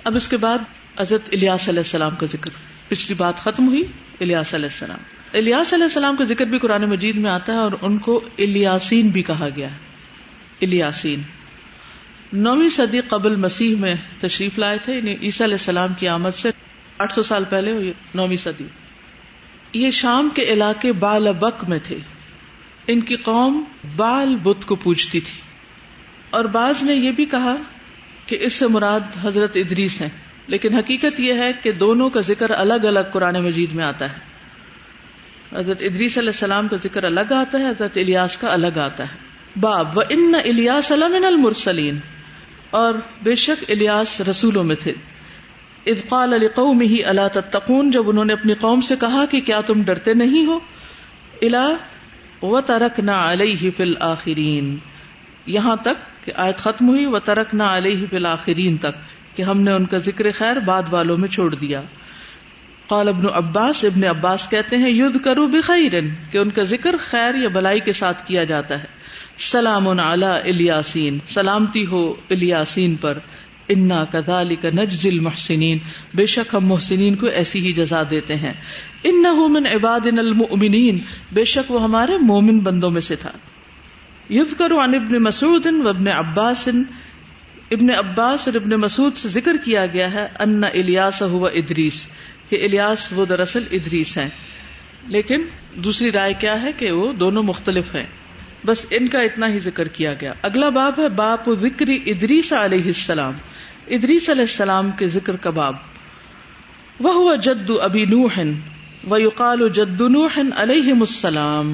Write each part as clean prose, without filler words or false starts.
اب اس کے بعد حضرت الیاس علیہ السلام کا ذکر. پچھلی بات ختم ہوئی الیاس علیہ السلام. الیاس علیہ السلام کا ذکر بھی قرآن مجید میں آتا ہے اور ان کو الیاسین بھی کہا گیا ہے. الیاسین 9ویں صدی قبل مسیح میں تشریف لائے تھے، یعنی عیسیٰ علیہ السلام کی آمد سے 800 سال پہلے، 9ویں صدی. یہ شام کے علاقے بالبک میں تھے. ان کی قوم بال بت کو پوجتی تھی، اور بعض نے یہ بھی کہا کہ اس سے مراد حضرت ادریس ہیں، لیکن حقیقت یہ ہے کہ دونوں کا ذکر الگ الگ قرآن مجید میں آتا ہے. حضرت ادریس علیہ السلام کا ذکر الگ آتا ہے، حضرت الیاس کا الگ آتا ہے. باب وَإِنَّ إِلْيَاسَ لَمِنَ الْمُرْسَلِينَ، اور بے شک الیاس رسولوں میں تھے. اذ قال لقومه الا تتقون، جب انہوں نے اپنی قوم سے کہا کہ کیا تم ڈرتے نہیں ہو. الا وترکنا علیہ فی الآخرین، یہاں تک کہ آیت ختم ہوئی وترکنا علیہ فی الآخرین تک، کہ ہم نے ان کا ذکر خیر بعد والوں میں چھوڑ دیا. قال ابن عباس، ابن عباس کہتے ہیں یذکر بخیر، کہ ان کا ذکر خیر یا بلائی کے ساتھ کیا جاتا ہے. سلام علی الیاسین، سلامتی ہو الیاسین پر. انا کذالک نجزی المحسنین، بے شک ہم محسنین کو ایسی ہی جزا دیتے ہیں. انہ من عبادنا المؤمنین، بے شک وہ ہمارے مومن بندوں میں سے تھا. یذکر عن ابن مسعود وابن عباس، ابن عباس اور ابن مسعود سے ذکر کیا گیا ہے ان الیاس هو ادریس، کہ الیاس وہ دراصل ادریس ہیں. لیکن دوسری رائے کیا ہے کہ وہ دونوں مختلف ہیں، بس ان کا اتنا ہی ذکر کیا گیا. اگلا باب ہے باب ذکر ادریس علیہ السلام، ادریس علیہ السلام کے ذکر کا باب. وہو جد ابی نوح ویقال جد نوح علیہم السلام،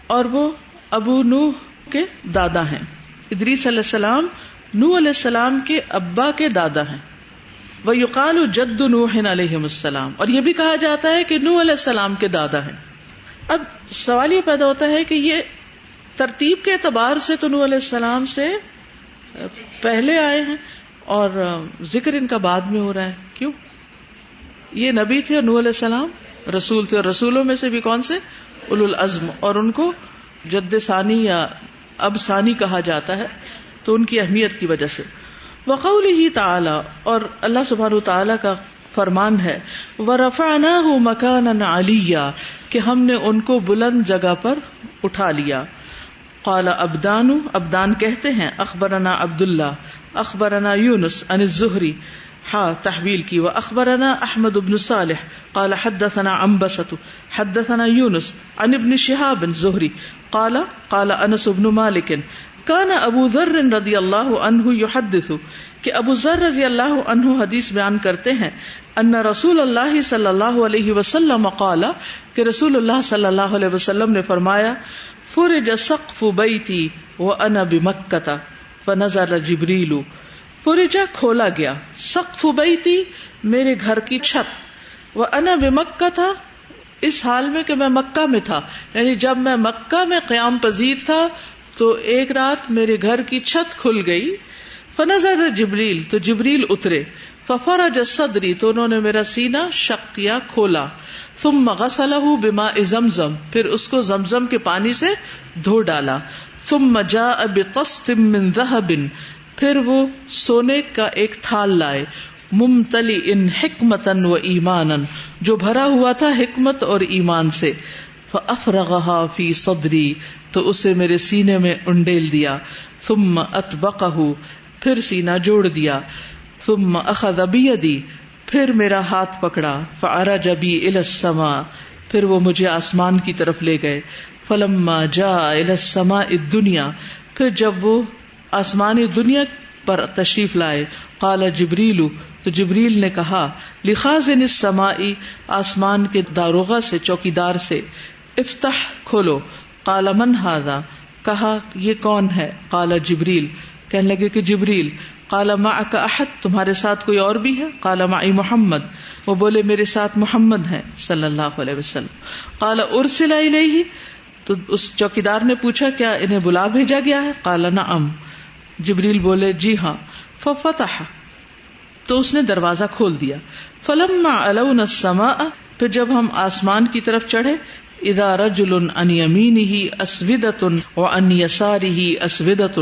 اور وہ ابو نوح کے دادا ہیں. ادریس علیہ السلام نوح علیہ السلام کے ابا کے دادا ہیں. ویقال جد نوح علیہم السلام، اور یہ بھی کہا جاتا ہے کہ نوح علیہ السلام کے دادا ہیں. اب سوال یہ پیدا ہوتا ہے کہ یہ ترتیب کے اعتبار سے تو نوح علیہ السلام سے پہلے آئے ہیں اور ذکر ان کا بعد میں ہو رہا ہے، کیوں؟ یہ نبی تھے اور نوح علیہ السلام رسول تھے، اور رسولوں میں سے بھی کون سے؟ اولو العزم، اور ان کو جد ثانی یا اب ثانی کہا جاتا ہے، تو ان کی اہمیت کی وجہ سے. وقولہ تعالی، اور اللہ سبحانہ وتعالی کا فرمان ہے وَرَفَعْنَاهُ مَكَانًا عَلِيًّا، کہ ہم نے ان کو بلند جگہ پر اٹھا لیا. قال ابدان کہتے ہیں اخبرنا عبداللہ اخبرنا یونس عن الزہری، تحویل کی. واخبرنا احمد بن صالح قال حدثنا عنبسۃ حدثنا یونس عن ابن شہاب زہری قال انس بن مالک کان ابو ذر رضی اللہ عنہ یحدث، کہ ابو ذر رضی اللہ عنہ حدیث بیان کرتے ہیں ان رسول اللہ صلی اللہ علیہ وسلم قال، کہ رسول اللہ صلی اللہ علیہ وسلم نے فرمایا فرج سقف بیتی وانا بمکہ فنزل جبریل. فرج کھولا گیا، سقف بیتی میرے گھر کی چھت، وانا بمکہ تھا اس حال میں کہ میں مکہ میں تھا، یعنی جب میں مکہ میں قیام پذیر تھا تو ایک رات میرے گھر کی چھت کھل گئی. فنظر جبریل، تو جبریل اترے. ففرج صدری، تو انہوں نے میرا سینہ شق کیا، کھولا. ثم غسلہ بماء زمزم، پھر اس کو زمزم کے پانی سے دھو ڈالا. ثم جاء بطست من ذهب، پھر وہ سونے کا ایک تھال لائے. ممتلئ حکمتا و ایمانا، جو بھرا ہوا تھا حکمت اور ایمان سے. فافرغها فی صدری، تو اسے میرے سینے میں انڈیل دیا. ثم اطبقہ، پھر سینہ جوڑ دیا. ثم اخذ بیدی، پھر میرا ہاتھ پکڑا. فعرج بی الی السماء، پھر وہ مجھے آسمان کی طرف لے گئے. فلما جاء الی السماء الدنیا، پھر جب وہ آسمانی دنیا پر تشریف لائے. قال جبریل، تو جبریل نے کہا لخازن السماء، آسمان کے داروغہ سے، چوکیدار سے. افتح، کھولو. قال من ھذا، کہا یہ کون ہے؟ قال جبریل، کہنے لگے کہ جبریل. قال معک احد، تمہارے ساتھ کوئی اور بھی ہے؟ قال معی محمد، وہ بولے میرے ساتھ محمد ہیں صلی اللہ علیہ وسلم. قال ارسل الیہ، تو اس چوکیدار نے پوچھا کیا انہیں بلا بھیجا گیا ہے؟ قال نعم، جبریل بولے جی ہاں. ففتح، تو اس نے دروازہ کھول دیا. فلما علونا السماء، پھر جب ہم آسمان کی طرف چڑھے. اذا رجل عن یمینہ اسودۃ وعن یسارہ اسودۃ،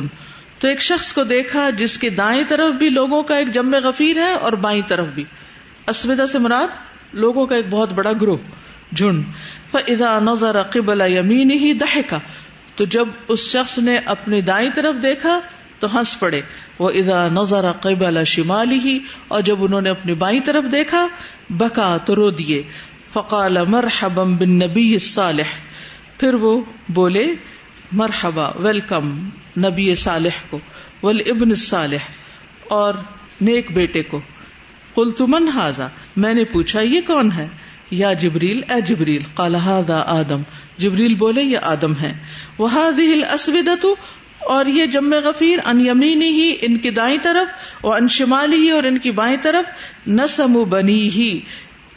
تو ایک شخص کو دیکھا جس کے دائیں طرف بھی لوگوں کا ایک جمع غفیر ہے اور بائیں طرف بھی. اسودہ سے مراد لوگوں کا ایک بہت بڑا گروہ، جھنڈ. فَإِذَا نَظَرَ قِبَلَ يَمِينِهِ ضَحِكَ، تو جب اس شخص نے اپنے دائیں طرف دیکھا تو ہنس پڑے. وَإِذَا نَظَرَ قِبَلَ شِمَالِهِ، اور جب انہوں نے اپنی بائیں طرف دیکھا بکا تو رو دیے. فَقَالَ مَرْحَبًا بِالنَّبِيِّ الصَّالِحِ، پھر وہ بولے مرحبا، ویلکم نبی صالح کو، والابن الصالح، اور نیک بیٹے کو. قلت من ھذا، میں نے پوچھا یہ کون ہے؟ یا جبریل، اے جبریل. قال ھذا آدم، جبریل بولے یہ آدم ہے. وھذہ الاسودۃ، اور یہ جمع غفیر، عن یمینہ، ان کی دائیں طرف، وعن شمالہ، اور ان کی بائیں طرف، نسم بنیہ،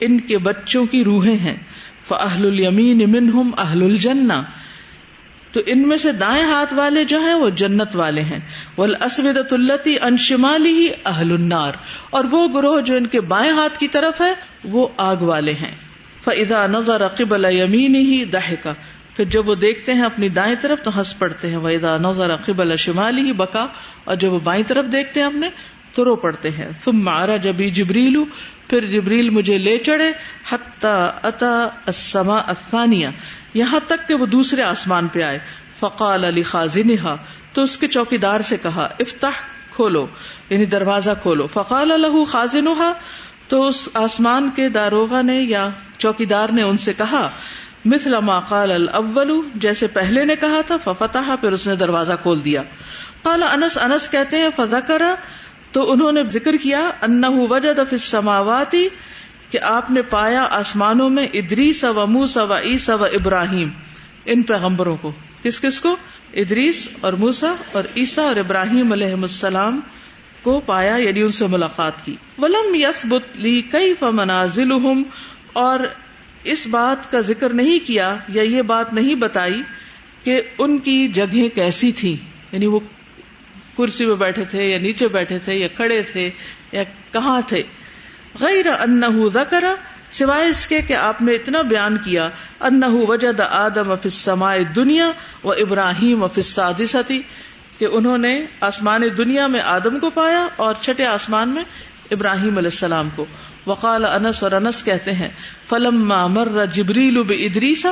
ان کے بچوں کی روحیں ہیں. فاہل الیمین منہم اہل الجنہ، تو ان میں سے دائیں ہاتھ والے جو ہیں وہ جنت والے ہیں. والاسودۃ التی عن شمالہ اہل النار، اور وہ گروہ جو ان کے بائیں ہاتھ کی طرف ہے وہ آگ والے ہیں. فاذا نظر قبل یمینہ ضحک، پھر جب وہ دیکھتے ہیں اپنی دائیں طرف تو ہنس پڑتے ہیں. واذا نظر قبل شمالہ بکا، اور جب وہ بائیں طرف دیکھتے ہیں اپنے تو رو پڑتے ہیں. ثم عرج بی جبریل، پھر جبریل مجھے لے چڑھے. حتی اتی السماء الثانیہ، یہاں تک کہ وہ دوسرے آسمان پہ آئے. فقال لخازنہا، تو اس کے چوکیدار سے کہا افتح، کھولو، یعنی دروازہ کھولو. فقال لہ خازنہا، تو اس آسمان کے داروغہ نے یا چوکیدار نے ان سے کہا مثل ما قال الاول، جیسے پہلے نے کہا تھا. ففتح، پھر اس نے دروازہ کھول دیا. قال انس، انس کہتے ہیں فذکر، تو انہوں نے ذکر کیا انہ وجد فی السماوات، کہ آپ نے پایا آسمانوں میں ادریس و موسیٰ و عیسیٰ و ابراہیم، ان پیغمبروں کو. کس کس کو؟ ادریس اور موسیٰ اور عیسیٰ اور ابراہیم علیہ السلام کو پایا، یعنی ان سے ملاقات کی. ولم یثبت لی کیف منازلہم، اور اس بات کا ذکر نہیں کیا یا یہ بات نہیں بتائی کہ ان کی جگہیں کیسی تھیں، یعنی وہ کرسی پہ بیٹھے تھے یا نیچے بیٹھے تھے یا کھڑے تھے یا کہاں تھے. غیر انہ ذکر، سوائے اس کے کہ آپ نے اتنا بیان کیا انہ وجد آدم فی السماء الدنیا و ابراہیم فی السادسۃ، کہ انہوں نے آسمان دنیا میں آدم کو پایا اور چھٹے آسمان میں ابراہیم علیہ السلام کو. وقال انس، اور انس کہتے ہیں فلما مر جبریل بادریس،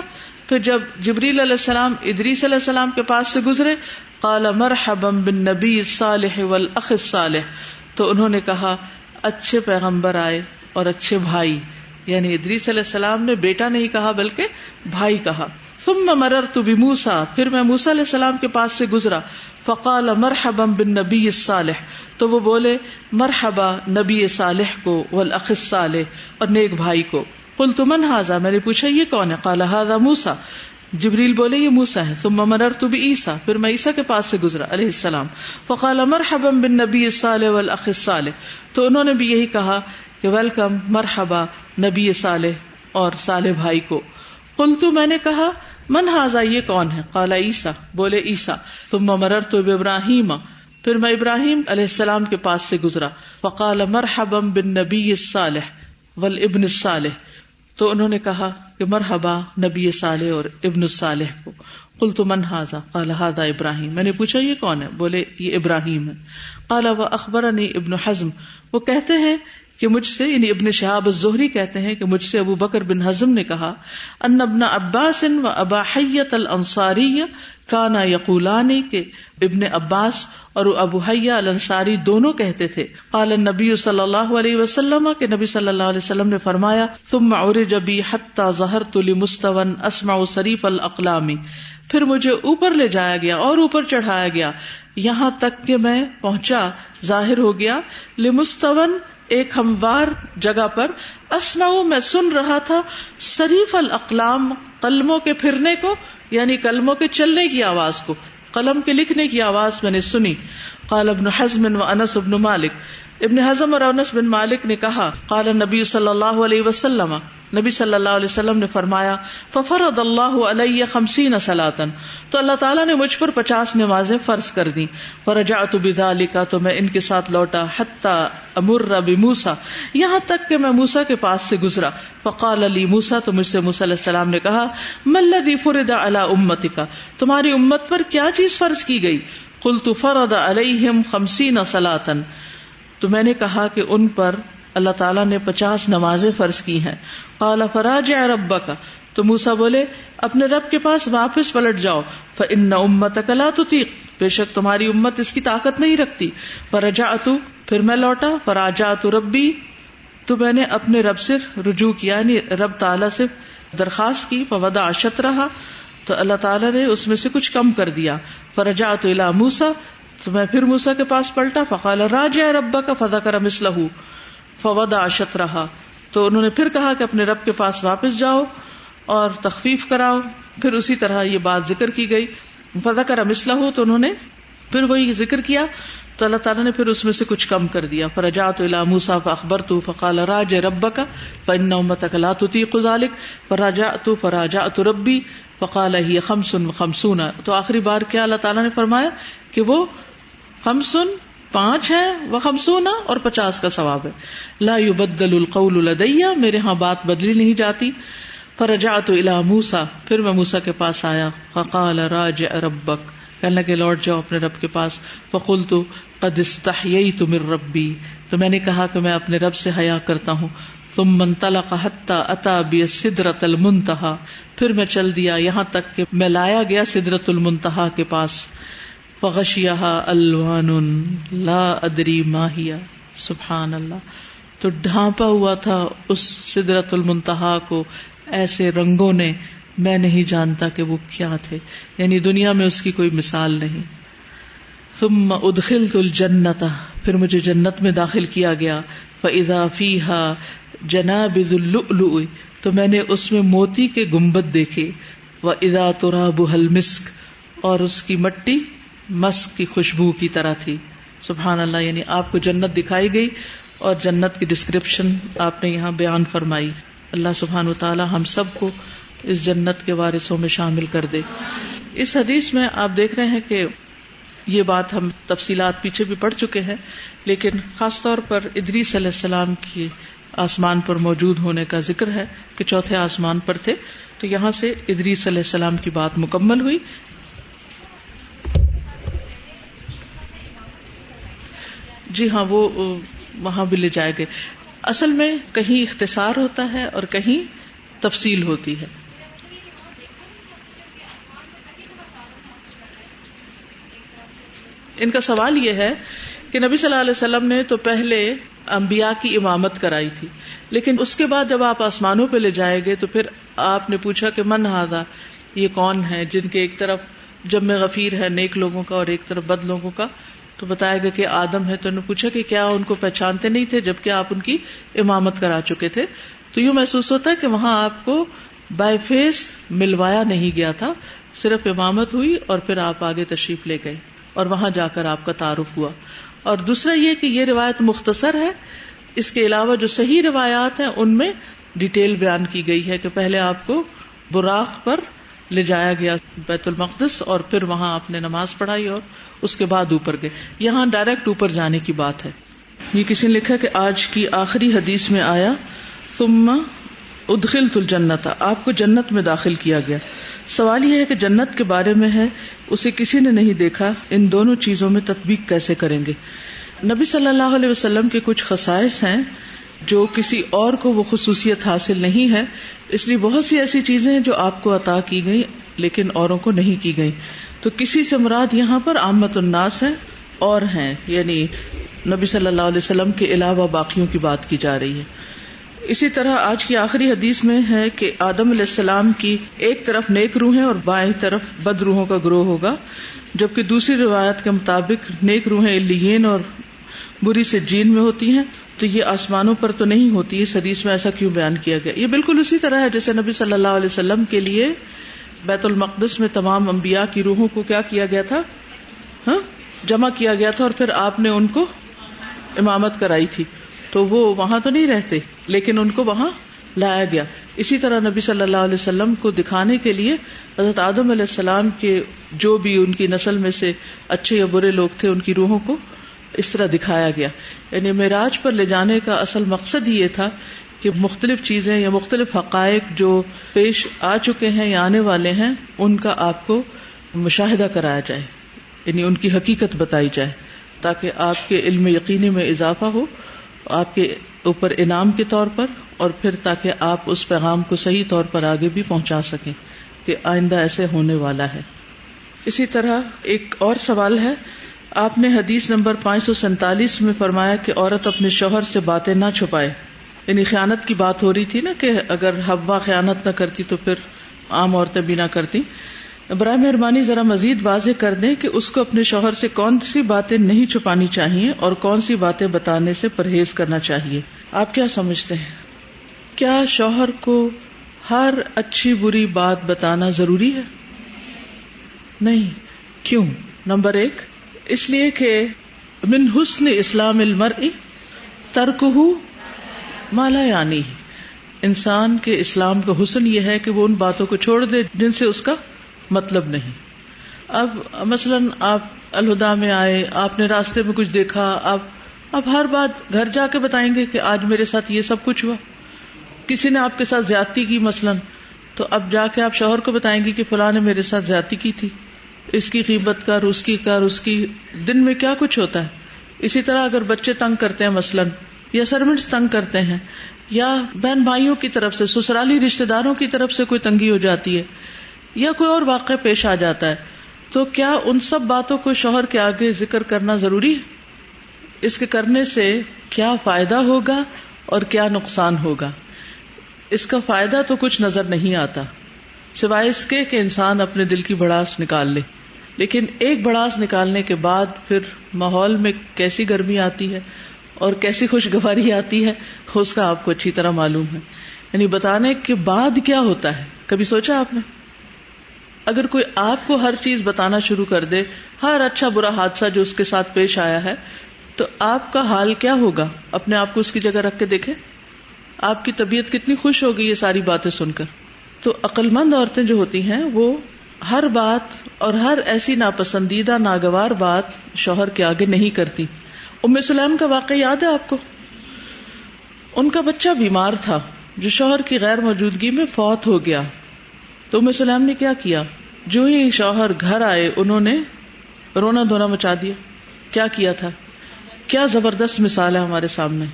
پھر جب جبریل علیہ السلام ادریس علیہ السلام کے پاس سے گزرے، قال مرحبا بالنبی الصالح والاخ الصالح، تو انہوں نے کہا اچھے پیغمبر آئے اور اچھے بھائی، یعنی ادریس علیہ السلام نے بیٹا نہیں کہا بلکہ بھائی کہا. ثم مررت بموسیٰ، پھر میں موسیٰ علیہ السلام کے پاس سے گزرا. فقال مرحبا بالنبی الصالح، تو وہ بولے مرحبا نبی صالح کو، والاخ الصالح، اور نیک بھائی کو. قلت من ھذا، میں نے پوچھا یہ کون ہے؟ قال ھذا موسیٰ، جبریل بولے یہ موسیٰ ہے. ثم مررت بعیسیٰ، پھر میں عیسیٰ کے پاس سے گزرا علیہ السلام. فقال مرحبا بالنبی الصالح والاخ الصالح، تو انہوں نے بھی یہی کہا کہ ویلکم، مرحبا نبی صالح اور صالح بھائی کو. قلت، میں نے کہا من ھذا، یہ کون ہے؟ قال عیسیٰ، بولے عیسیٰ. ثم مررت بابراہیم، پھر میں ابراہیم علیہ السلام کے پاس سے گزرا. فقال مرحبا بالنبی الصالح والابن الصالح، تو انہوں نے کہا کہ مرحبا نبی صالح اور ابن الصالح کو. قلت من ھذا؟ قال ھذا ابراہیم، میں نے پوچھا یہ کون ہے؟ بولے یہ ابراہیم ہے. قال واخبرنی ابن حزم، وہ کہتے ہیں کہ مجھ سے، یعنی ابن شہاب الزہری کہتے ہیں کہ مجھ سے ابو بکر بن حزم نے کہا ان ابن عباس و ابا حیۃ الانصاری کانا یقولان، کہ ابن عباس اور ابو حیہ الانصاری دونوں کہتے تھے. قال النبی صلی اللہ علیہ وسلم، کہ نبی صلی اللہ علیہ وسلم نے فرمایا ثم عرج بی حتی ظہرت لمستوى اسمع صریف الاقلام، پھر مجھے اوپر لے جایا گیا اور اوپر چڑھایا گیا یہاں تک کہ میں پہنچا، ظاہر ہو گیا، لمستوى، ایک ہموار جگہ پر، اسمع، میں سن رہا تھا، صریف الاقلام، قلموں کے پھرنے کو، یعنی قلموں کے چلنے کی آواز کو، قلم کے لکھنے کی آواز میں نے سنی. قال ابن حزم و انس بن مالک، ابن حزم اور انس بن مالک نے کہا قال النبی صلی اللہ علیہ وسلم، نبی صلی اللہ علیہ وسلم نے فرمایا ففرض اللہ علی 50 صلاۃ، تو اللہ تعالیٰ نے مجھ پر 50 نمازیں فرض کر دی. فرجعت بذلک، تو میں ان کے ساتھ لوٹا، حتی امر بموسیٰ، یہاں تک کہ میں موسیٰ کے پاس سے گزرا. فقال لی موسیٰ، تو مجھ سے موسیٰ علیہ السلام نے کہا ما الذی فرض علی امتک، تمہاری امت پر کیا چیز فرض کی گئی؟ قلت فرض علیہم 50 صلاۃ، تو میں نے کہا کہ ان پر اللہ تعالیٰ نے 50 نمازیں فرض کی ہیں. قال فراجع ربک، تو موسیٰ بولے اپنے رب کے پاس واپس پلٹ جاؤ. فإن أمتك لا تطيق، بے شک تمہاری امت اس کی طاقت نہیں رکھتی. فرجعت، پھر میں لوٹا. فراجعت ربی، تو میں نے اپنے رب سے رجوع کیا، یعنی رب تعالیٰ سے درخواست کی. فوضع شطرها، تو اللہ تعالیٰ نے اس میں سے کچھ کم کر دیا. فرجعت إلى موسیٰ، تو میں پھر موسیٰ کے پاس پلٹا. فقال راجع ربک فذکر مثلہ فوضع شطرها، تو انہوں نے پھر کہا کہ اپنے رب کے پاس واپس جاؤ اور تخفیف کراؤ. پھر اسی طرح یہ بات ذکر کی گئی. فذکر مثلہ، تو انہوں نے پھر وہی ذکر کیا، تو اللہ تعالیٰ نے پھر اس میں سے کچھ کم کر دیا. فرجعت إلى موسیٰ فأخبرته فقال راجع ربک فإن أمتك لا تطيق ذلك. فراجعت ربی فقال هي 55. تو آخری بار کیا اللہ تعالیٰ نے فرمایا کہ وہ 5 ہے، و50 اور 50 کا ثواب ہے. لا يبدل القول لدی، میرے ہاں بات بدلی نہیں جاتی. فرجعت إلى موسیٰ، پھر میں موسیٰ کے پاس آیا. فقال راجع ربک، کہنے لگے لوٹ جاؤ اپنے رب کے پاس. فقلت قد استحییت من ربی، تو میں نے کہا کہ میں اپنے رب سے حیا کرتا ہوں. ثم انطلق حتى اتى بالسدرۃ المنتہی، پھر میں چل دیا یہاں تک کہ میں لایا گیا سدرۃ المنتہی کے پاس. فغشیها الوان لا ادری ما ہی، سبحان اللہ، تو ڈھانپا ہوا تھا اس سدرۃ المنتہی کو ایسے رنگوں نے، میں نہیں جانتا کہ وہ کیا تھے، یعنی دنیا میں اس کی کوئی مثال نہیں. ثم ادخلت الجنۃ، پھر مجھے جنت میں داخل کیا گیا. فاذا فیها جنابذ اللؤلؤ، تو میں نے اس میں موتی کے گنبد دیکھے. واذا ترابها المسک، اور اس کی مٹی مسک کی خوشبو کی طرح تھی. سبحان اللہ، یعنی آپ کو جنت دکھائی گئی اور جنت کی ڈسکرپشن آپ نے یہاں بیان فرمائی. اللہ سبحانہ وتعالی ہم سب کو اس جنت کے وارثوں میں شامل کر دے. اس حدیث میں آپ دیکھ رہے ہیں کہ یہ بات ہم تفصیلات پیچھے بھی پڑھ چکے ہیں، لیکن خاص طور پر ادریس علیہ السلام کی آسمان پر موجود ہونے کا ذکر ہے کہ چوتھے آسمان پر تھے. تو یہاں سے ادریس علیہ السلام کی بات مکمل ہوئی. جی ہاں، وہ وہاں بھی لے جائے گئے. اصل میں کہیں اختصار ہوتا ہے اور کہیں تفصیل ہوتی ہے. ان کا سوال یہ ہے کہ نبی صلی اللہ علیہ وسلم نے تو پہلے انبیاء کی امامت کرائی تھی، لیکن اس کے بعد جب آپ آسمانوں پہ لے جائے گئے تو پھر آپ نے پوچھا کہ من ھذا، یہ کون ہے جن کے ایک طرف جم غفیر ہے نیک لوگوں کا اور ایک طرف بد لوگوں کا. تو بتایا گیا کہ آدم ہے. تو انہوں نے پوچھا کہ کیا ان کو پہچانتے نہیں تھے جبکہ آپ ان کی امامت کرا چکے تھے. تو یوں محسوس ہوتا ہے کہ وہاں آپ کو بائی فیس ملوایا نہیں گیا تھا، صرف امامت ہوئی اور پھر آپ آگے تشریف لے گئے اور وہاں جا کر آپ کا تعارف ہوا. اور دوسرا یہ کہ یہ روایت مختصر ہے، اس کے علاوہ جو صحیح روایات ہیں ان میں ڈیٹیل بیان کی گئی ہے کہ پہلے آپ کو براق پر لے جایا گیا بیت المقدس اور پھر وہاں آپ نے نماز پڑھائی اور اس کے بعد اوپر گئے. یہاں ڈائریکٹ اوپر جانے کی بات ہے. یہ کسی نے لکھا کہ آج کی آخری حدیث میں آیا ثم ادخلت الجنت، آپ کو جنت میں داخل کیا گیا. سوال یہ ہے کہ جنت کے بارے میں ہے، اسے کسی نے نہیں دیکھا، ان دونوں چیزوں میں تطبیق کیسے کریں گے؟ نبی صلی اللہ علیہ وسلم کے کچھ خصائص ہیں جو کسی اور کو وہ خصوصیت حاصل نہیں ہے، اس لیے بہت سی ایسی چیزیں ہیں جو آپ کو عطا کی گئی لیکن اوروں کو نہیں کی گئی. تو کسی سے مراد یہاں پر عامت الناس ہیں اور ہیں، یعنی نبی صلی اللہ علیہ وسلم کے علاوہ باقیوں کی بات کی جا رہی ہے. اسی طرح آج کی آخری حدیث میں ہے کہ آدم علیہ السلام کی ایک طرف نیک روحیں اور بائیں طرف بد روحوں کا گروہ ہوگا، جبکہ دوسری روایت کے مطابق نیک روحیں علیین اور بری سے جین میں ہوتی ہیں. تو یہ آسمانوں پر تو نہیں ہوتی. اس حدیث میں ایسا کیوں بیان کیا گیا؟ یہ بالکل اسی طرح ہے جیسے نبی صلی اللہ علیہ وسلم کے لیے بیت المقدس میں تمام انبیاء کی روحوں کو کیا کیا گیا تھا؟ جمع کیا گیا تھا اور پھر آپ نے ان کو امامت کرائی تھی. تو وہ وہاں تو نہیں رہتے لیکن ان کو وہاں لایا گیا. اسی طرح نبی صلی اللہ علیہ وسلم کو دکھانے کے لیے حضرت آدم علیہ السلام کے جو بھی ان کی نسل میں سے اچھے یا برے لوگ تھے ان کی روحوں کو اس طرح دکھایا گیا. یعنی معراج پر لے جانے کا اصل مقصد یہ تھا کہ مختلف چیزیں یا مختلف حقائق جو پیش آ چکے ہیں یا آنے والے ہیں ان کا آپ کو مشاہدہ کرایا جائے. یعنی ان کی حقیقت بتائی جائے تاکہ آپ کے علم یقینی میں اضافہ ہو آپ کے اوپر انعام کے طور پر، اور پھر تاکہ آپ اس پیغام کو صحیح طور پر آگے بھی پہنچا سکیں کہ آئندہ ایسے ہونے والا ہے۔ اسی طرح ایک اور سوال ہے، آپ نے حدیث نمبر 547 میں فرمایا کہ عورت اپنے شوہر سے باتیں نہ چھپائے، یعنی خیانت کی بات ہو رہی تھی نا کہ اگر حوا خیانت نہ کرتی تو پھر عام عورتیں بھی نہ کرتی۔ برائے مہربانی ذرا مزید واضح کر دیں کہ اس کو اپنے شوہر سے کون سی باتیں نہیں چھپانی چاہیے اور کون سی باتیں بتانے سے پرہیز کرنا چاہیے۔ آپ کیا سمجھتے ہیں، کیا شوہر کو ہر اچھی بری بات بتانا ضروری ہے؟ نہیں۔ کیوں؟ نمبر 1، اس لیے کہ من حسن اسلام المرء ترکہ ما لا یعنی، انسان کے اسلام کا حسن یہ ہے کہ وہ ان باتوں کو چھوڑ دے جن سے اس کا مطلب نہیں۔ اب مثلاً آپ الہدا میں آئے، آپ نے راستے میں کچھ دیکھا، اب ہر بات گھر جا کے بتائیں گے کہ آج میرے ساتھ یہ سب کچھ ہوا، کسی نے آپ کے ساتھ زیادتی کی مثلاً، تو اب جا کے آپ شوہر کو بتائیں گے کہ فلاں نے میرے ساتھ زیادتی کی تھی، اس کی غیبت کر، اس کی دن میں کیا کچھ ہوتا ہے۔ اسی طرح اگر بچے تنگ کرتے ہیں مثلاً، یا سرونٹس تنگ کرتے ہیں، یا بہن بھائیوں کی طرف سے، سسرالی رشتہ داروں کی طرف سے کوئی تنگی ہو جاتی ہے، یا کوئی اور واقعہ پیش آ جاتا ہے، تو کیا ان سب باتوں کو شوہر کے آگے ذکر کرنا ضروری ہے؟ اس کے کرنے سے کیا فائدہ ہوگا اور کیا نقصان ہوگا؟ اس کا فائدہ تو کچھ نظر نہیں آتا سوائے اس کے کہ انسان اپنے دل کی بھڑاس نکال لے، لیکن ایک بھڑاس نکالنے کے بعد پھر ماحول میں کیسی گرمی آتی ہے اور کیسی خوشگواری آتی ہے اس کا آپ کو اچھی طرح معلوم ہے۔ یعنی بتانے کے بعد کیا ہوتا ہے، کبھی سوچا آپ نے؟ اگر کوئی آپ کو ہر چیز بتانا شروع کر دے، ہر اچھا برا حادثہ جو اس کے ساتھ پیش آیا ہے، تو آپ کا حال کیا ہوگا؟ اپنے آپ کو اس کی جگہ رکھ کے دیکھیں، آپ کی طبیعت کتنی خوش ہوگی یہ ساری باتیں سن کر۔ تو عقل مند عورتیں جو ہوتی ہیں وہ ہر بات اور ہر ایسی ناپسندیدہ ناگوار بات شوہر کے آگے نہیں کرتی۔ ام سلیم کا واقعہ یاد ہے آپ کو؟ ان کا بچہ بیمار تھا جو شوہر کی غیر موجودگی میں فوت ہو گیا، تو ام سلیم نے کیا کیا؟ جو ہی شوہر گھر آئے انہوں نے رونا دھونا مچا دیا۔ کیا کیا تھا؟ کیا زبردست مثال ہے ہمارے سامنے۔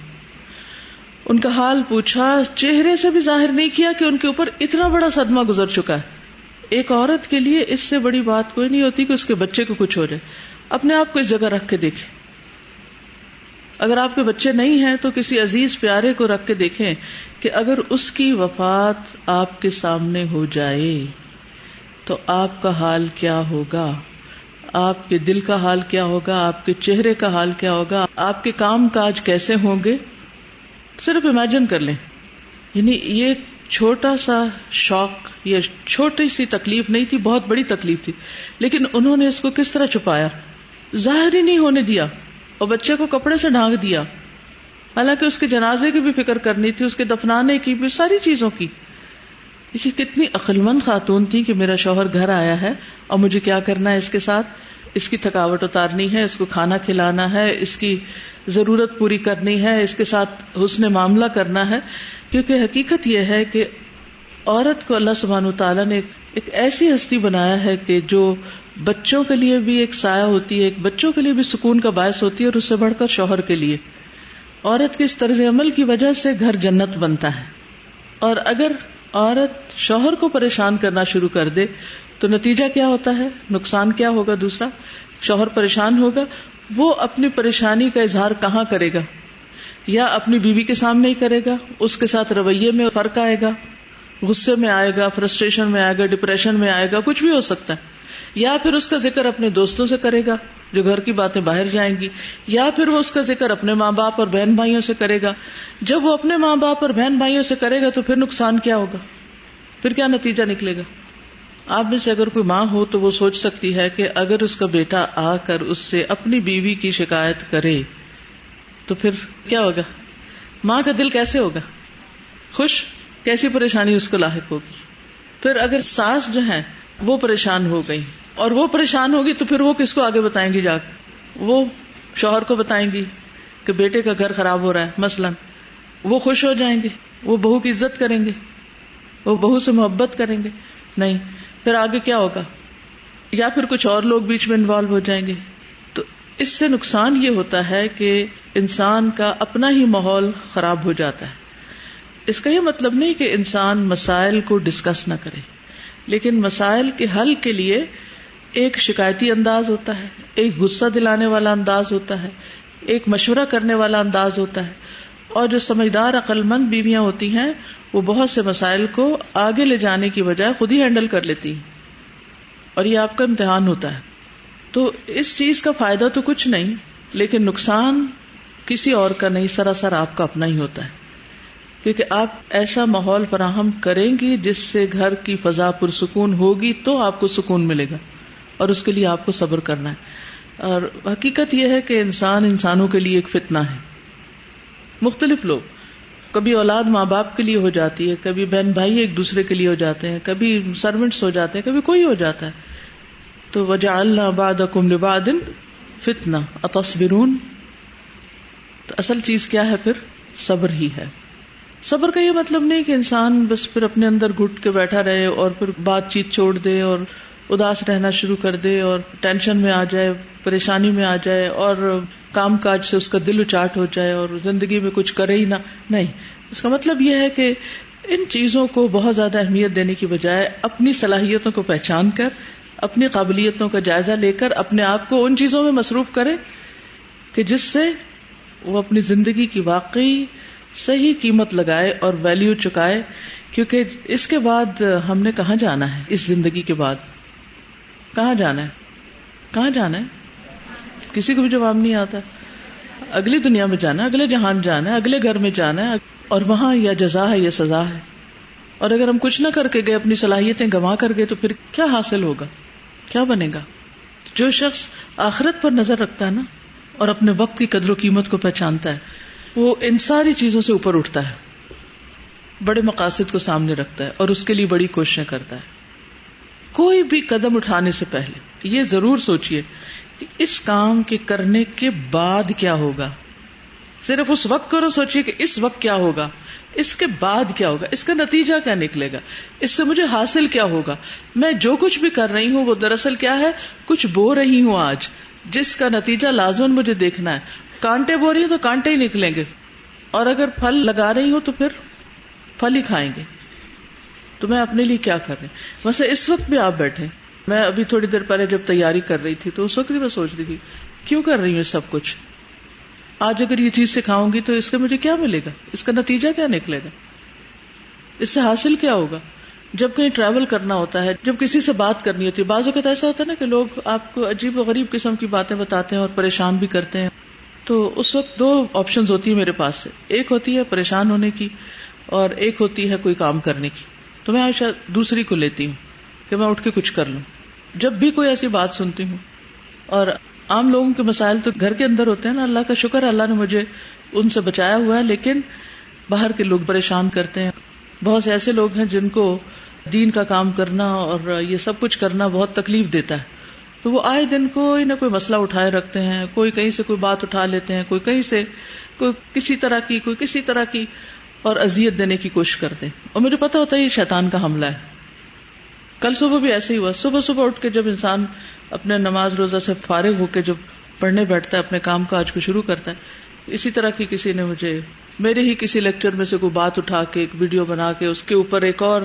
ان کا حال پوچھا، چہرے سے بھی ظاہر نہیں کیا کہ ان کے اوپر اتنا بڑا صدمہ گزر چکا ہے۔ ایک عورت کے لیے اس سے بڑی بات کوئی نہیں ہوتی کہ اس کے بچے کو کچھ ہو جائے۔ اپنے آپ کو اس جگہ رکھ کے دیکھیں، اگر آپ کے بچے نہیں ہیں تو کسی عزیز پیارے کو رکھ کے دیکھیں کہ اگر اس کی وفات آپ کے سامنے ہو جائے تو آپ کا حال کیا ہوگا، آپ کے دل کا حال کیا ہوگا، آپ کے چہرے کا حال کیا ہوگا، آپ کے کام کاج کیسے ہوں گے۔ صرف امیجن کر لیں۔ یعنی یہ چھوٹا سا شوق، یہ چھوٹی سی تکلیف نہیں تھی، بہت بڑی تکلیف تھی، لیکن انہوں نے اس کو کس طرح چھپایا، ظاہر ہی نہیں ہونے دیا، اور بچے کو کپڑے سے ڈھانک دیا، حالانکہ اس کے جنازے کی بھی فکر کرنی تھی، اس کے دفنانے کی بھی، ساری چیزوں کی۔ یہ کتنی عقل مند خاتون تھی کہ میرا شوہر گھر آیا ہے اور مجھے کیا کرنا ہے اس کے ساتھ، اس کی تھکاوٹ اتارنی ہے، اس کو کھانا کھلانا ہے، اس کی ضرورت پوری کرنی ہے، اس کے ساتھ حسن معاملہ کرنا ہے۔ کیونکہ حقیقت یہ ہے کہ عورت کو اللہ سبحانہ وتعالیٰ نے ایک ایسی ہستی بنایا ہے کہ جو بچوں کے لیے بھی ایک سایہ ہوتی ہے، ایک بچوں کے لیے بھی سکون کا باعث ہوتی ہے، اور اس سے بڑھ کر شوہر کے لیے۔ عورت کے اس طرز عمل کی وجہ سے گھر جنت بنتا ہے، اور اگر عورت شوہر کو پریشان کرنا شروع کر دے تو نتیجہ کیا ہوتا ہے، نقصان کیا ہوگا؟ دوسرا، شوہر پریشان ہوگا، وہ اپنی پریشانی کا اظہار کہاں کرے گا؟ یا اپنی بیوی کے سامنے ہی کرے گا، اس کے ساتھ رویے میں فرق آئے گا، غصے میں آئے گا، فرسٹریشن میں آئے گا، ڈپریشن میں آئے گا، کچھ بھی ہو سکتا ہے۔ یا پھر اس کا ذکر اپنے دوستوں سے کرے گا جو گھر کی باتیں باہر جائیں گی، یا پھر وہ اس کا ذکر اپنے ماں باپ اور بہن بھائیوں سے کرے گا۔ جب وہ اپنے ماں باپ اور بہن بھائیوں سے کرے گا تو پھر نقصان کیا ہوگا، پھر کیا نتیجہ نکلے گا؟ آپ میں سے اگر کوئی ماں ہو تو وہ سوچ سکتی ہے کہ اگر اس کا بیٹا آ کر اس سے اپنی بیوی کی شکایت کرے تو پھر کیا ہوگا؟ ماں کا دل کیسے ہوگا؟ خوش؟ کیسی پریشانی اس کو لاحق ہوگی؟ پھر اگر ساس جو ہیں وہ پریشان ہو گئی اور وہ پریشان ہوگی تو پھر وہ کس کو آگے بتائیں گی؟ جا کے وہ شوہر کو بتائیں گی کہ بیٹے کا گھر خراب ہو رہا ہے مثلاً، وہ خوش ہو جائیں گے، وہ بہو کی عزت کریں گے، وہ بہو سے محبت کریں گے؟ نہیں، پھر آگے کیا ہوگا؟ یا پھر کچھ اور لوگ بیچ میں انوالو ہو جائیں گے. تو اس سے نقصان یہ ہوتا ہے کہ انسان کا اپنا ہی ماحول خراب ہو جاتا ہے. اس کا یہ مطلب نہیں کہ انسان مسائل کو ڈسکس نہ کرے، لیکن مسائل کے حل کے لیے ایک شکایتی انداز ہوتا ہے، ایک غصہ دلانے والا انداز ہوتا ہے، ایک مشورہ کرنے والا انداز ہوتا ہے. اور جو سمجھدار عقل مند بیویاں ہوتی ہیں وہ بہت سے مسائل کو آگے لے جانے کی بجائے خود ہی ہینڈل کر لیتی ہیں، اور یہ آپ کا امتحان ہوتا ہے. تو اس چیز کا فائدہ تو کچھ نہیں، لیکن نقصان کسی اور کا نہیں، سراسر آپ کا اپنا ہی ہوتا ہے. کیونکہ آپ ایسا ماحول فراہم کریں گی جس سے گھر کی فضا پرسکون ہوگی تو آپ کو سکون ملے گا، اور اس کے لیے آپ کو صبر کرنا ہے. اور حقیقت یہ ہے کہ انسانوں کے لیے ایک فتنہ ہے. مختلف لوگ، کبھی اولاد ماں باپ کے لیے ہو جاتی ہے، کبھی بہن بھائی ایک دوسرے کے لیے ہو جاتے ہیں، کبھی سرونٹس ہو جاتے ہیں، کبھی کوئی ہو جاتا ہے. تو وَجَعَلْنَا بَعْضَكُمْ لِبَعْضٍ فِتْنَةً أَتَصْبِرُونَ. تو اصل چیز کیا ہے پھر؟ صبر ہی ہے. صبر کا یہ مطلب نہیں کہ انسان بس پھر اپنے اندر گھٹ کے بیٹھا رہے اور پھر بات چیت چھوڑ دے اور اداس رہنا شروع کر دے اور ٹینشن میں آ جائے، پریشانی میں آ جائے اور کام کاج سے اس کا دل اچاٹ ہو جائے اور زندگی میں کچھ کرے ہی نہ. نہیں، اس کا مطلب یہ ہے کہ ان چیزوں کو بہت زیادہ اہمیت دینے کی بجائے اپنی صلاحیتوں کو پہچان کر، اپنی قابلیتوں کا جائزہ لے کر اپنے آپ کو ان چیزوں میں مصروف کرے کہ جس سے وہ اپنی زندگی کی واقعی صحیح قیمت لگائے اور ویلیو چکائے. کیونکہ اس کے بعد ہم نے کہاں جانا ہے؟ اس زندگی کے بعد کہاں جانا ہے؟ کہاں جانا ہے؟ کسی کو بھی جواب نہیں آتا. اگلی دنیا میں جانا ہے، اگلے جہان جانا ہے، اگلے گھر میں جانا ہے، اور وہاں یا جزا ہے یا سزا ہے. اور اگر ہم کچھ نہ کر کے گئے، اپنی صلاحیتیں گنوا کر گئے، تو پھر کیا حاصل ہوگا؟ کیا بنے گا؟ جو شخص آخرت پر نظر رکھتا ہے نا اور اپنے وقت کی قدر و قیمت کو پہچانتا ہے، وہ ان ساری چیزوں سے اوپر اٹھتا ہے، بڑے مقاصد کو سامنے رکھتا ہے اور اس کے لیے بڑی کوششیں کرتا ہے. کوئی بھی قدم اٹھانے سے پہلے یہ ضرور سوچئے کہ اس کام کے کرنے کے بعد کیا ہوگا. صرف اس وقت کو نہ سوچئے کہ اس وقت کیا ہوگا، اس کے بعد کیا ہوگا، اس کا نتیجہ کیا نکلے گا، اس سے مجھے حاصل کیا ہوگا. میں جو کچھ بھی کر رہی ہوں وہ دراصل کیا ہے؟ کچھ بو رہی ہوں آج، جس کا نتیجہ لازماً مجھے دیکھنا ہے. کانٹے بو رہی ہوں تو کانٹے ہی نکلیں گے، اور اگر پھل لگا رہی ہوں تو پھر پھل ہی کھائیں گے. تو میں اپنے لیے کیا کر رہی ہوں؟ ویسے اس وقت بھی آپ بیٹھے، میں ابھی تھوڑی دیر پہلے جب تیاری کر رہی تھی تو اس وقت بھی میں سوچ رہی تھی کیوں کر رہی ہوں سب کچھ. آج اگر یہ چیز سکھاؤں گی تو اس کا مجھے کیا ملے گا، اس کا نتیجہ کیا نکلے گا، اس سے حاصل کیا ہوگا. جب کہیں ٹریول کرنا ہوتا ہے، جب کسی سے بات کرنی ہوتی ہے، بعض اوقات ایسا ہوتا ہے نا کہ لوگ آپ کو عجیب و غریب قسم کی باتیں بتاتے ہیں اور پریشان بھی کرتے ہیں. تو اس وقت دو آپشنز ہوتی ہیں میرے پاس سے، ایک ہوتی ہے پریشان ہونے کی اور ایک ہوتی ہے کوئی کام کرنے کی. تو میں ہمیشہ دوسری کو لیتی ہوں کہ میں اٹھ کے کچھ کر لوں. جب بھی کوئی ایسی بات سنتی ہوں، اور عام لوگوں کے مسائل تو گھر کے اندر ہوتے ہیں نا، اللہ کا شکر ہے اللہ نے مجھے ان سے بچایا ہوا ہے، لیکن باہر کے لوگ پریشان کرتے ہیں. بہت سے ایسے لوگ ہیں جن کو دین کا کام کرنا اور یہ سب کچھ کرنا بہت تکلیف دیتا ہے. تو وہ آئے دن کوئی نہ کوئی مسئلہ اٹھائے رکھتے ہیں، کوئی کہیں سے کوئی بات اٹھا لیتے ہیں، کوئی کہیں سے کوئی کسی طرح کی، کوئی کسی طرح کی، اور اذیت دینے کی کوشش کرتے ہیں. اور مجھے پتا ہوتا ہے یہ شیطان کا حملہ ہے. کل صبح بھی ایسے ہی ہوا. صبح اٹھ کے جب انسان اپنے نماز روزہ سے فارغ ہو کے جب پڑھنے بیٹھتا ہے، اپنے کام کاج کو شروع کرتا ہے، اسی طرح کی کسی نے مجھے میرے ہی کسی لیکچر میں سے کوئی بات اٹھا کے ایک ویڈیو بنا کے اس کے اوپر ایک اور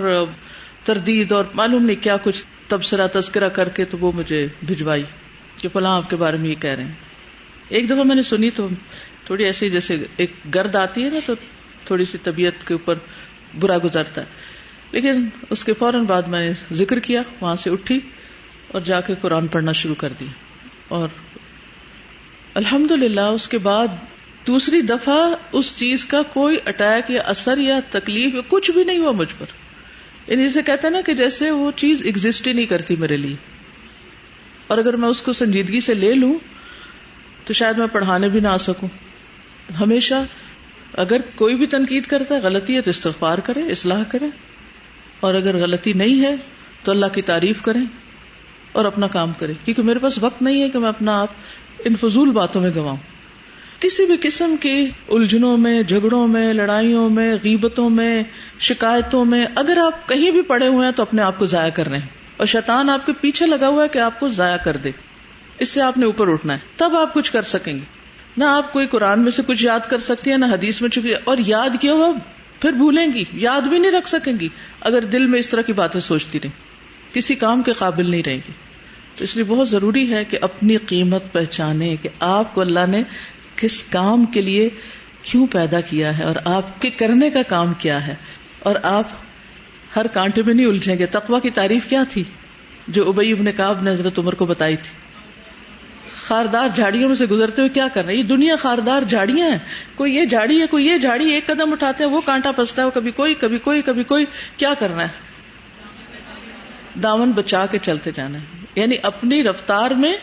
تردید اور معلوم نہیں کیا کچھ تبصرہ تذکرہ کر کے تو وہ مجھے بھجوائی کہ فلاں آپ کے بارے میں یہ کہہ رہے ہیں. ایک دفعہ میں نے سنی تو تھوڑی ایسی جیسے ایک گرد آتی ہے نا، تو تھوڑی سی طبیعت کے اوپر برا گزرتا ہے، لیکن اس کے فوراً بعد میں نے ذکر کیا، وہاں سے اٹھی اور جا کے قرآن پڑھنا شروع کر دی. اور الحمدللہ اس کے بعد دوسری دفعہ اس چیز کا کوئی اٹیک یا اثر یا تکلیف یا کچھ بھی نہیں ہوا مجھ پر. یعنی جسے کہتے ہیں نا کہ جیسے وہ چیز ایگزسٹ ہی نہیں کرتی میرے لیے. اور اگر میں اس کو سنجیدگی سے لے لوں تو شاید میں پڑھانے بھی نہ آ سکوں. ہمیشہ اگر کوئی بھی تنقید کرتا ہے، غلطی ہے تو استغفار کریں، اصلاح کریں، اور اگر غلطی نہیں ہے تو اللہ کی تعریف کریں اور اپنا کام کریں. کیونکہ میرے پاس وقت نہیں ہے کہ میں اپنا آپ ان فضول باتوں میں گنواؤں. کسی بھی قسم کی الجھنوں میں، جھگڑوں میں، لڑائیوں میں، غیبتوں میں، شکایتوں میں اگر آپ کہیں بھی پڑے ہوئے ہیں تو اپنے آپ کو ضائع کر رہے ہیں اور شیطان آپ کے پیچھے لگا ہوا ہے کہ آپ کو ضائع کر دے. اس سے آپ نے اوپر اٹھنا ہے, تب آپ کچھ کر سکیں گے. نہ آپ کوئی قرآن میں سے کچھ یاد کر سکتی ہیں, نہ حدیث میں چکی, اور یاد کیا ہوا پھر بھولیں گی, یاد بھی نہیں رکھ سکیں گی اگر دل میں اس طرح کی باتیں سوچتی رہیں, کسی کام کے قابل نہیں رہیں گی. تو اس لیے بہت ضروری ہے کہ اپنی قیمت پہچانیں کہ آپ کو اللہ نے کس کام کے لیے کیوں پیدا کیا ہے, اور آپ کے کرنے کا کام کیا ہے, اور آپ ہر کانٹے میں نہیں الجھیں گے. تقویٰ کی تعریف کیا تھی جو ابی بن کعب نے حضرت عمر کو بتائی تھی؟ خاردار جھاڑیوں میں سے گزرتے ہوئے کیا کر رہے ہیں؟ یہ دنیا خاردار جھاڑیاں ہیں, کوئی یہ جھاڑی ہے, کوئی یہ جھاڑی, ایک قدم اٹھاتے ہیں وہ کانٹا پھنستا ہے, وہ کبھی کوئی کبھی کوئی کبھی کوئی. کیا کرنا ہے؟ دامن بچا کے چلتے جانا ہے, یعنی اپنی رفتار میں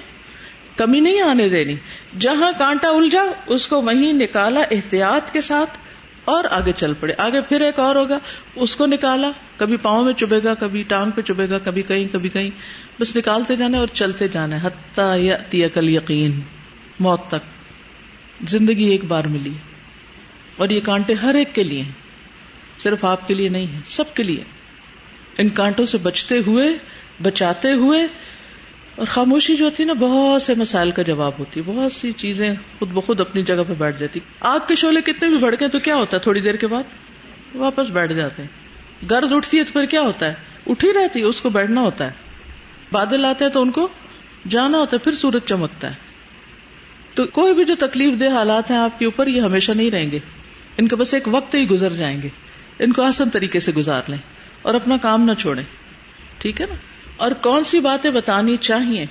کمی نہیں آنے دینی. جہاں کانٹا الجھا اس کو وہیں نکالا احتیاط کے ساتھ, اور آگے چل پڑے. آگے پھر ایک اور ہوگا, اس کو نکالا, کبھی پاؤں میں چبھے گا, کبھی ٹانگ پہ چبھے گا, کبھی کہیں کبھی کہیں, بس نکالتے جانا ہے اور چلتے جانا ہے حتیٰ یأتیک الیقین, موت تک. زندگی ایک بار ملی, اور یہ کانٹے ہر ایک کے لیے ہیں, صرف آپ کے لیے نہیں ہے, سب کے لیے. ان کانٹوں سے بچتے ہوئے, بچاتے ہوئے, اور خاموشی جو ہوتی ہے نا, بہت سے مسائل کا جواب ہوتی ہے. بہت سی چیزیں خود بخود اپنی جگہ پہ بیٹھ جاتی. آگ کے شعلے کتنے بھی بھڑکیں تو کیا ہوتا ہے, تھوڑی دیر کے بعد واپس بیٹھ جاتے ہیں. گرد اٹھتی ہے تو پھر کیا ہوتا ہے, اٹھی رہتی ہے, اس کو بیٹھنا ہوتا ہے. بادل آتے ہیں تو ان کو جانا ہوتا ہے, پھر سورج چمکتا ہے. تو کوئی بھی جو تکلیف دہ حالات ہیں آپ کے اوپر, یہ ہمیشہ نہیں رہیں گے, ان کا بس ایک وقت ہی گزر جائیں گے. ان کو آسان طریقے سے گزار لیں اور اپنا کام نہ چھوڑیں, ٹھیک ہے نا. اور کون سی باتیں بتانی چاہیے,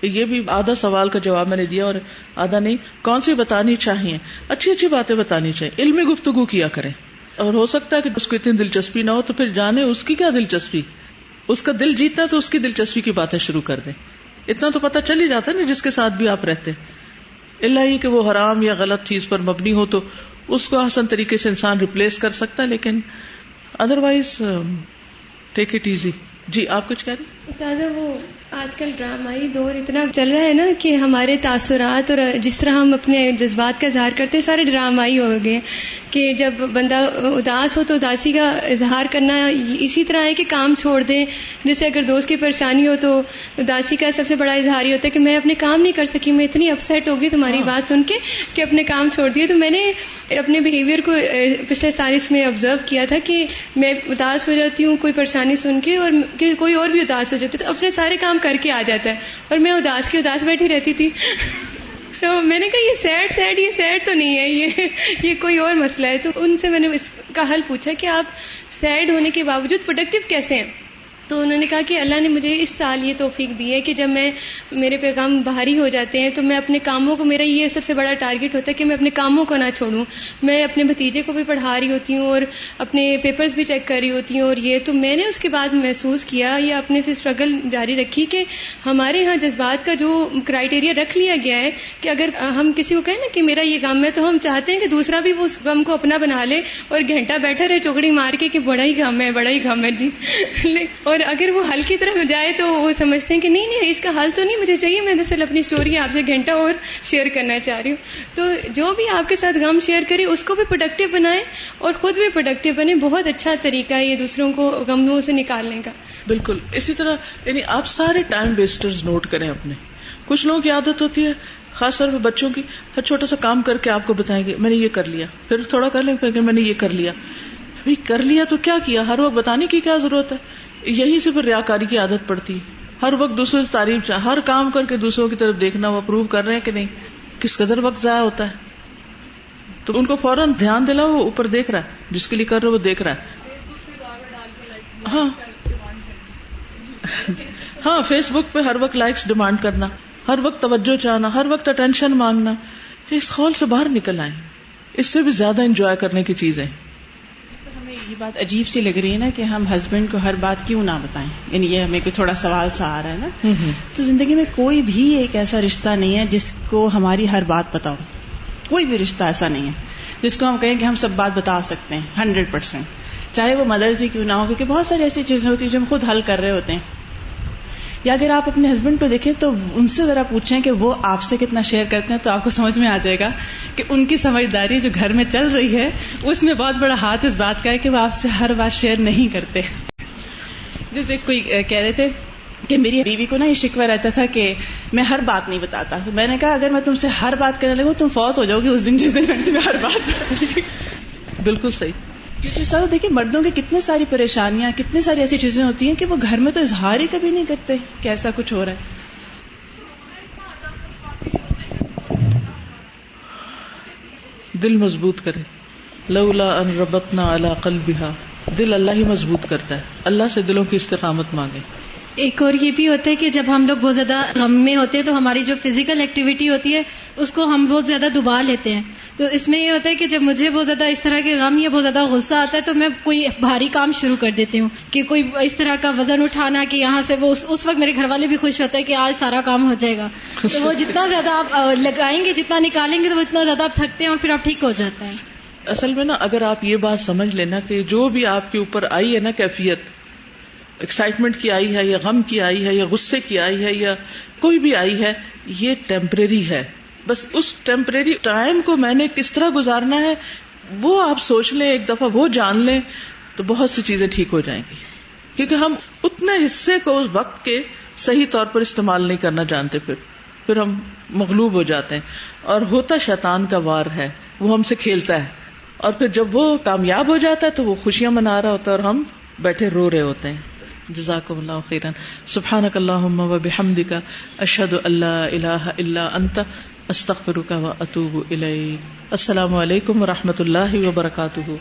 یہ بھی آدھا سوال کا جواب میں نے دیا اور آدھا نہیں. کون سی بتانی چاہیے؟ اچھی اچھی باتیں بتانی چاہیے, علمی گفتگو کیا کریں. اور ہو سکتا ہے کہ اس کو اتنی دلچسپی نہ ہو تو پھر جانے اس کی کیا دلچسپی, اس کا دل جیتنا ہے تو اس کی دلچسپی کی باتیں شروع کر دیں. اتنا تو پتہ چل ہی جاتا ہے نا جس کے ساتھ بھی آپ رہتے ہیں. اللہ ہی کہ وہ حرام یا غلط چیز پر مبنی ہو تو اس کو آسان طریقے سے انسان ریپلیس کر سکتا ہے, لیکن ادروائز ٹیک اٹ ایزی. جی آپ کچھ کہہ رہے ہیں؟ استاذہ, وہ آج کل ڈرامائی دور اتنا چل رہا ہے نا کہ ہمارے تاثرات اور جس طرح ہم اپنے جذبات کا اظہار کرتے ہیں سارے ڈرامائی ہو گئے. کہ جب بندہ اداس ہو تو اداسی کا اظہار کرنا اسی طرح ہے کہ کام چھوڑ دیں. جیسے اگر دوست کی پریشانی ہو تو اداسی کا سب سے بڑا اظہار یہ ہوتا ہے کہ میں اپنے کام نہیں کر سکی, میں اتنی اپسیٹ ہو گئی تمہاری بات سن کے کہ اپنے کام چھوڑ دیے. تو میں نے اپنے بیہیویئر کو پچھلے سال اس میں آبزرو کیا تھا کہ میں اداس ہو جاتی ہوں کوئی پریشانی سن کے, اور کہ کوئی اور بھی اداس ہو جاتا ہے تو اپنے سارے کام کر کے آ جاتا ہے, اور میں اداس کی اداس بیٹھی رہتی تھی. تو میں نے کہا یہ سیڈ تو نہیں ہے, یہ کوئی اور مسئلہ ہے. تو ان سے میں نے اس کا حل پوچھا کہ آپ سیڈ ہونے کے باوجود پروڈکٹیو کیسے ہیں. تو انہوں نے کہا کہ اللہ نے مجھے اس سال یہ توفیق دی ہے کہ جب میرے پیغام بھاری ہو جاتے ہیں تو میں اپنے کاموں کو, میرا یہ سب سے بڑا ٹارگٹ ہوتا ہے کہ میں اپنے کاموں کو نہ چھوڑوں. میں اپنے بھتیجے کو بھی پڑھا رہی ہوتی ہوں اور اپنے پیپرز بھی چیک کر رہی ہوتی ہوں, اور یہ تو میں نے اس کے بعد محسوس کیا یا اپنے سے اسٹرگل جاری رکھی کہ ہمارے ہاں جذبات کا جو کرائٹیریا رکھ لیا گیا ہے کہ اگر ہم کسی کو کہیں نا کہ میرا یہ غم ہے تو ہم چاہتے ہیں کہ دوسرا بھی وہ اس غم کو اپنا بنا لے اور گھنٹہ بیٹھا رہے چوکڑی مار کے کہ بڑا ہی غم ہے جی. اور اگر وہ حل کی طرف جائے تو وہ سمجھتے ہیں کہ نہیں اس کا حل تو نہیں مجھے چاہیے, میں دراصل اپنی اسٹوری آپ سے گھنٹہ اور شیئر کرنا چاہ رہی ہوں. تو جو بھی آپ کے ساتھ غم شیئر کرے اس کو بھی پروڈکٹیو بنائیں اور خود بھی پروڈکٹیو بنے. بہت اچھا طریقہ ہے یہ دوسروں کو غموں سے نکالنے کا. بالکل اسی طرح, یعنی آپ سارے ٹائم ویسٹرز نوٹ کریں اپنے. کچھ لوگوں کی عادت ہوتی ہے, خاص طور پہ بچوں کی, ہر چھوٹا سا کام کر کے آپ کو بتائیں گے میں نے یہ کر لیا, پھر تھوڑا کر لیں پھر میں نے یہ کر لیا. کر لیا تو کیا کیا, ہر وقت بتانے کی کیا ضرورت ہے. یہیں سے پھر ریاکاری کی عادت پڑتی ہے, ہر وقت دوسروں سے تعریف چاہ, ہر کام کر کے دوسروں کی طرف دیکھنا وہ اپروو کر رہے ہیں کہ نہیں, کس قدر وقت ضائع ہوتا ہے. تو ان کو فوراً دھیان دلاؤ, وہ اوپر دیکھ رہا ہے, جس کے لیے کر رہے وہ دیکھ رہا ہے. ہاں فیس بک پہ ہر وقت لائکس ڈیمانڈ کرنا, ہر وقت توجہ چاہنا, ہر وقت اٹینشن مانگنا, اس خول سے باہر نکل آئیں. اس سے بھی زیادہ انجوائے کرنے کی چیزیں. یہ بات عجیب سی لگ رہی ہے نا کہ ہم ہسبینڈ کو ہر بات کیوں نہ بتائیں, یعنی یہ ہمیں کوئی تھوڑا سوال سا آ رہا ہے نا. تو زندگی میں کوئی بھی ایک ایسا رشتہ نہیں ہے جس کو ہماری ہر بات پتا ہو. کوئی بھی رشتہ ایسا نہیں ہے جس کو ہم کہیں کہ ہم سب بات بتا سکتے ہیں 100%, چاہے وہ مدرز ہی کیوں نہ ہو, کیونکہ بہت ساری ایسی چیزیں ہوتی ہیں جو ہم خود حل کر رہے ہوتے ہیں. یا اگر آپ اپنے ہسبینڈ کو دیکھیں تو ان سے ذرا پوچھیں کہ وہ آپ سے کتنا شیئر کرتے ہیں, تو آپ کو سمجھ میں آ جائے گا کہ ان کی سمجھداری جو گھر میں چل رہی ہے اس میں بہت بڑا ہاتھ اس بات کا ہے کہ وہ آپ سے ہر بات شیئر نہیں کرتے. جیسے کوئی کہہ رہے تھے کہ میری بیوی کو نا یہ شکوہ رہتا تھا کہ میں ہر بات نہیں بتاتا. تو میں نے کہا اگر میں تم سے ہر بات کرنے لگوں تم فوت ہو جاؤ گی اس دن جس دن میں تمہیں ہر بات بتا دی. بالکل صحیح. کیونکہ سر دیکھیے مردوں کی کتنی ساری پریشانیاں, کتنی ساری ایسی چیزیں ہوتی ہیں کہ وہ گھر میں تو اظہار ہی کبھی نہیں کرتے کہ ایسا کچھ ہو رہا ہے. دل مضبوط کرے. لولا ان ربطنا علی قلبها, دل اللہ ہی مضبوط کرتا ہے. اللہ سے دلوں کی استقامت مانگے. ایک اور یہ بھی ہوتا ہے کہ جب ہم لوگ بہت زیادہ غم میں ہوتے ہیں تو ہماری جو فزیکل ایکٹیویٹی ہوتی ہے اس کو ہم بہت زیادہ دبا لیتے ہیں. تو اس میں یہ ہوتا ہے کہ جب مجھے بہت زیادہ اس طرح کے غم یا بہت زیادہ غصہ آتا ہے تو میں کوئی بھاری کام شروع کر دیتی ہوں کہ کوئی اس طرح کا وزن اٹھانا کہ یہاں سے وہ اس وقت میرے گھر والے بھی خوش ہوتے ہیں کہ آج سارا کام ہو جائے گا. تو وہ جتنا زیادہ آپ لگائیں گے, جتنا نکالیں گے تو اتنا زیادہ آپ تھکتے ہیں اور پھر آپ ٹھیک ہو جاتا ہے. اصل میں نا اگر آپ یہ بات سمجھ لینا کہ جو بھی آپ کے اوپر آئی ہے نا کیفیت, ایکسائٹمنٹ کی آئی ہے یا غم کی آئی ہے یا غصے کی آئی ہے یا کوئی بھی آئی ہے, یہ ٹیمپریری ہے. بس اس ٹیمپریری ٹائم کو میں نے کس طرح گزارنا ہے وہ آپ سوچ لیں, ایک دفعہ وہ جان لیں تو بہت سی چیزیں ٹھیک ہو جائیں گی. کیونکہ ہم اتنے حصے کو اس وقت کے صحیح طور پر استعمال نہیں کرنا جانتے, پھر ہم مغلوب ہو جاتے ہیں. اور ہوتا شیطان کا وار ہے, وہ ہم سے کھیلتا ہے, اور پھر جب وہ کامیاب ہو جاتا ہے تو وہ خوشیاں منا رہا ہوتا ہے اور ہم بیٹھے رو رہے ہوتے ہیں. جزاکم اللہ خیرا. سبحانک اللہم و بحمدک, اشہد ان لا الہ الا انت, استغفرک و اتوب الیک. السلام علیکم و رحمۃ اللہ وبرکاتہ.